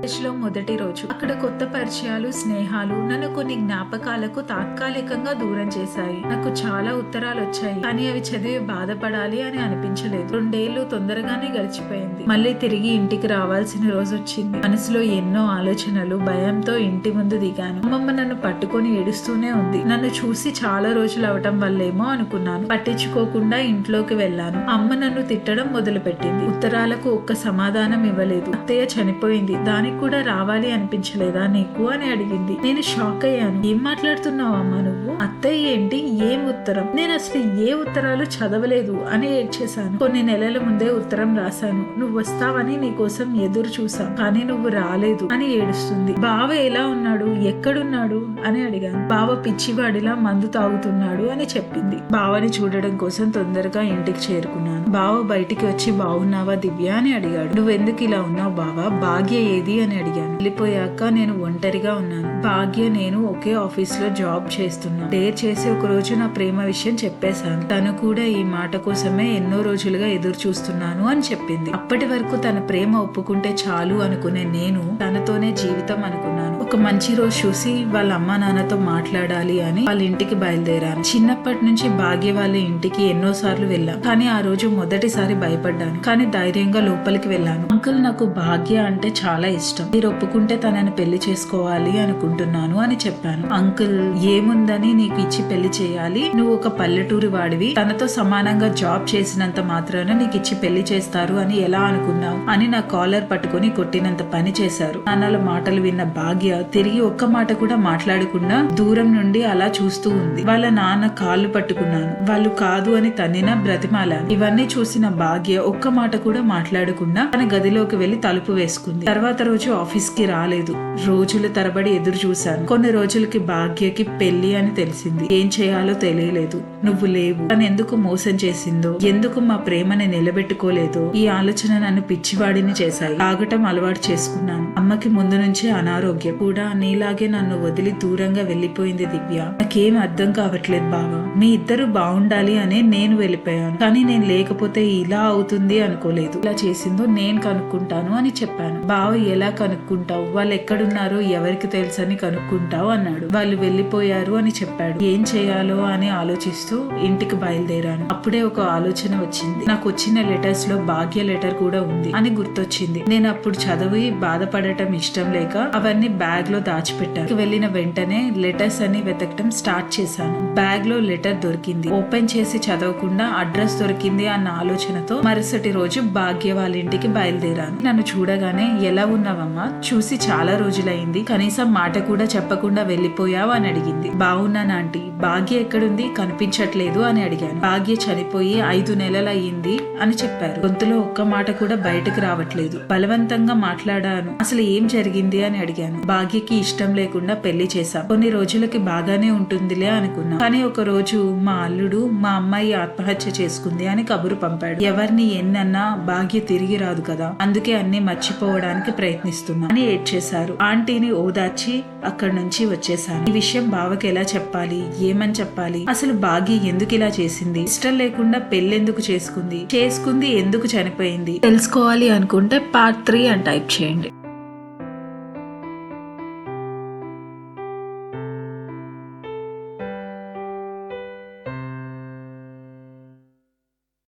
లో మొదటి రోజు అక్కడ కొత్త పరిచయాలు, స్నేహాలు నన్ను కొన్ని జ్ఞాపకాలకు తాత్కాలికంగా దూరం చేశాయి. నాకు చాలా ఉత్తరాలు వచ్చాయి, కానీ అవి చదివి బాధపడాలి అని అనిపించలేదు. 2 ఏళ్లు తొందరగానే గడిచిపోయింది. మళ్ళీ తిరిగి ఇంటికి రావాల్సిన రోజు వచ్చింది. మనసులో ఎన్నో ఆలోచనలు, భయంతో ఇంటి ముందు దిగాను. అమ్మమ్మ నన్ను పట్టుకొని ఏడుస్తూనే ఉంది. నన్ను చూసి చాలా రోజులు అవటం వల్లేమో అనుకున్నాను. పట్టించుకోకుండా ఇంట్లోకి వెళ్ళాను. అమ్మ నన్ను తిట్టడం మొదలు పెట్టింది. ఉత్తరాలకు ఒక్క సమాధానం ఇవ్వలేదు. అత్తయ్య చనిపోయింది, దానికి కూడా రావాలి అనిపించలేదా నీకు అని అడిగింది. నేను షాక్ అయ్యాను. ఏం మాట్లాడుతున్నావు అమ్మా నువ్వు? అత్తయ్య ఏంటి? ఏం ఉత్తరం? నేను అసలు ఏ ఉత్తరాలు చదవలేదు అని ఏడ్చేశాను. కొన్ని నెలల ముందే ఉత్తరం రాశాను. నువ్వు వస్తావని నీకోసం ఎదురు చూసా, కానీ నువ్వు రాలేదు అని ఏడుస్తుంది. బావ ఎలా ఉన్నాడు, ఎక్కడున్నాడు అని అడిగాను. బావ పిచ్చివాడిలా మందు తాగుతున్నాడు అని చెప్పింది. బావని చూడడం కోసం తొందరగా ఇంటికి చేరుకున్నాను. బావ బయటికి వచ్చి బాగున్నావా దివ్య అని అడిగాడు. నువ్వెందుకు ఇలా ఉన్నావు బావా? భాగ్య ఏది అని అడిగాను. వెళ్ళిపోయాక నేను ఒంటరిగా ఉన్నాను. భాగ్య నేను ఒకే ఆఫీస్ లో జాబ్ చేస్తున్నా. డేర్ చేసి ఒక రోజు నా ప్రేమ విషయం చెప్పేశాను. తను కూడా ఈ మాట కోసమే ఎన్నో రోజులుగా ఎదురు చూస్తున్నాను అని చెప్పింది. అప్పటి వరకు తన ప్రేమ ఒప్పుకుంటే చాలు అనుకునే నేను తనతోనే జీవితం అనుకున్నాను. ఒక మంచి రోజు చూసి వాళ్ళ అమ్మా నాన్నతో మాట్లాడాలి అని వాళ్ళ ఇంటికి బయలుదేరాను. చిన్నప్పటి నుంచి భాగ్య వాళ్ళ ఇంటికి ఎన్నో సార్లు వెళ్ళాం, కానీ ఆ రోజు మొదటిసారి భయపడ్డాను. కానీ ధైర్యంగా లోపలికి వెళ్ళాను. అంకుల్, నాకు భాగ్య అంటే చాలా ఇష్టం. మీరు ఒప్పుకుంటే తనని పెళ్లి చేసుకోవాలి అనుకుంటున్నాను అని చెప్పాను. అంకుల్, ఏముందని నీకు ఇచ్చి పెళ్లి చేయాలి? నువ్వు ఒక పల్లెటూరి వాడివి. తనతో సమానంగా జాబ్ చేసినంత మాత్రాన నీకు ఇచ్చి పెళ్లి చేస్తారు అని ఎలా అనుకున్నావు అని నా కాలర్ పట్టుకుని కొట్టినంత పని చేశారు. నాన్నల మాటలు విన్న భాగ్య తిరిగి ఒక్క మాట కూడా మాట్లాడకుండా దూరం నుండి అలా చూస్తూ ఉంది. వాళ్ళ నాన్న కాళ్ళు పట్టుకున్నాను. వాళ్ళు కాదు అని తన్నినా బ్రతిమాలాను. ఇవన్నీ చూసిన భాగ్య ఒక్క మాట కూడా మాట్లాడకుండా తన గదిలోకి వెళ్లి తలుపు వేసుకుంది. తర్వాత రోజు ఆఫీస్ కి రాలేదు. రోజుల తరబడి ఎదురు చూశాను. కొన్ని రోజులకి భాగ్యకి పెళ్లి అని తెలిసింది. ఏం చేయాలో తెలియలేదు. నువ్వు లేవు. తను ఎందుకు మోసం చేసిందో, ఎందుకు మా ప్రేమని నిలబెట్టుకోలేదో ఈ ఆలోచన నన్ను పిచ్చివాడిని చేశాయి. తాగటం అలవాటు చేసుకున్నాను. అమ్మకి ముందు నుంచే అనారోగ్యం కూడా. నీలాగే నన్ను వదిలి దూరంగా వెళ్లిపోయింది దివ్య. నాకేం అర్థం కావట్లేదు బావా. మీ ఇద్దరు బాగుండాలి అనే నేను వెళ్ళిపోయాను, కానీ నేను లేకపోతే ఇలా అవుతుంది అనుకోలేదు. ఇలా చేసిందో నేను కనుక్కుంటాను అని చెప్పాను. బావ, ఎలా కనుక్కుంటావు? వాళ్ళు ఎక్కడున్నారో ఎవరికి తెలుసని కనుక్కుంటావు అన్నాడు. వాళ్ళు వెళ్లిపోయారు అని చెప్పాడు. ఏం చేయాలో అని ఆలోచిస్తూ ఇంటికి బయలుదేరాను. అప్పుడే ఒక ఆలోచన వచ్చింది. నాకు వచ్చిన లెటర్స్ లో భాగ్య లెటర్ కూడా ఉంది అని గుర్తొచ్చింది. నేను అప్పుడు చదివి బాధపడటం ఇష్టం లేక అవన్నీ బ్యాగ్ లో దాచిపెట్టాను. వెళ్ళిన వెంటనే లెటర్స్ అని వెతకటం స్టార్ట్ చేశాను. బ్యాగ్ లో లెటర్ దొరికింది. ఓపెన్ చేసి చదవకుండా అడ్రస్ దొరికింది అన్న ఆలోచనతో మరుసటి రోజు భాగ్య వాళ్ళ ఇంటికి బయలుదేరాను. నన్ను చూడగానే ఎలా ఉన్నావమ్మా? చూసి చాలా రోజులైంది, కనీసం మాట కూడా చెప్పకుండా వెళ్లిపోయావు అని అడిగింది. బాగున్నాను ఆంటీ. భాగ్య ఎక్కడుంది? కనిపించట్లేదు అని అడిగాను. భాగ్య చనిపోయి 5 నెలలయ్యింది అని చెప్పారు. గొంతులో ఒక్క మాట కూడా బయటకు రావట్లేదు. బలవంతంగా మాట్లాడాను. అసలు ఏం జరిగింది అని అడిగాను. భాగ్యకి ఇష్టం లేకుండా పెళ్లి చేశాం. కొన్ని రోజులకి బాగానే ఉంటుందిలే అనుకున్నా, కానీ ఒక రోజు మా అల్లుడు మా అమ్మాయి ఆత్మహత్య చేసుకుంది అని కబురు పంపాడు. ఎవరిని ఎన్నన్నా భాగ్య తిరిగి రాదు కదా, అందుకే అన్ని మర్చిపోవడానికి ప్రయత్నిస్తున్నా అని ఏడ్చేశారు. ఆంటీని ఓదార్చి అక్కడి నుంచి వచ్చేసాను. ఈ విషయం బావకి ఎలా చెప్పాలి, ఏమని చెప్పాలి? అసలు భాగ్య ఎందుకు ఇలా చేసింది? ఇష్టం లేకుండా పెళ్ళెందుకు చేసుకుంది ఎందుకు చనిపోయింది? తెలుసుకోవాలి అనుకుంటే పార్ట్ 3 అని టైప్ చేయండి.